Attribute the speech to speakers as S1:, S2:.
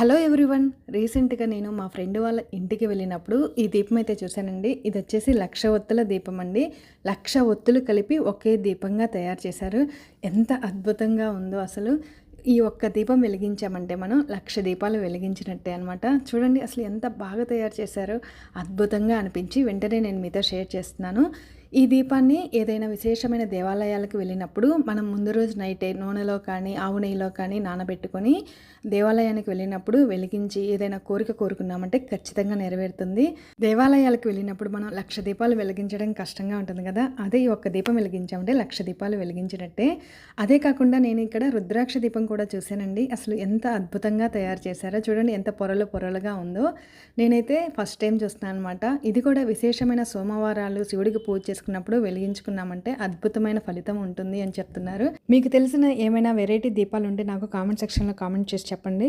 S1: Hello everyone. రీసెంట్‌గా నేను మా ఫ్రెండ్ వాళ్ళ ఇంటికి వెళ్ళినప్పుడు ఈ దీపం అయితే చూశానండి. ఇది వచ్చేసి 1,00,000 ఒత్తుల దీపం అండి. 1,00,000 ఒత్తులు కలిపి ఒకే దీపంగా తయారు చేశారు. ఎంత అద్భుతంగా ఉందో అసలు. ఈ ఒక్క దీపం వెలిగించామంటే మనం 1,00,000 దీపాలు వెలిగించినట్టే అనమాట. చూడండి అసలు ఎంత బాగా తయారు చేశారో, అద్భుతంగా అనిపించి వెంటనే నేను మీతో షేర్ చేస్తున్నాను. ఈ దీపాన్ని ఏదైనా విశేషమైన దేవాలయాలకు వెళ్ళినప్పుడు మనం ముందు రోజు నైటే నూనెలో కానీ ఆవు నెయ్యిలో కానీ నానబెట్టుకొని దేవాలయానికి వెళ్ళినప్పుడు వెలిగించి ఏదైనా కోరిక కోరుకున్నామంటే ఖచ్చితంగా నెరవేరుతుంది. దేవాలయాలకు వెళ్ళినప్పుడు మనం 1,00,000 దీపాలు వెలిగించడం కష్టంగా ఉంటుంది కదా, అదే ఈ ఒక్క దీపం వెలిగించామంటే 1,00,000 దీపాలు వెలిగించినట్టే. అదే కాకుండా నేను ఇక్కడ రుద్రాక్ష దీపం కూడా చూశానండి. అసలు ఎంత అద్భుతంగా తయారు చేశారో చూడండి, ఎంత పొరలు పొరలుగా ఉందో. నేనైతే ఫస్ట్ టైం చూస్తున్నాను అనమాట. ఇది కూడా విశేషమైన సోమవారాలు శివుడికి పూజ చేసుకున్నప్పుడు వెలిగించుకున్నామంటే అద్భుతమైన ఫలితం ఉంటుంది అని చెప్తున్నారు. మీకు తెలిసిన ఏమైనా వెరైటీ దీపాలు ఉంటే నాకు కామెంట్ సెక్షన్లో కామెంట్ చేసి చెప్పండి.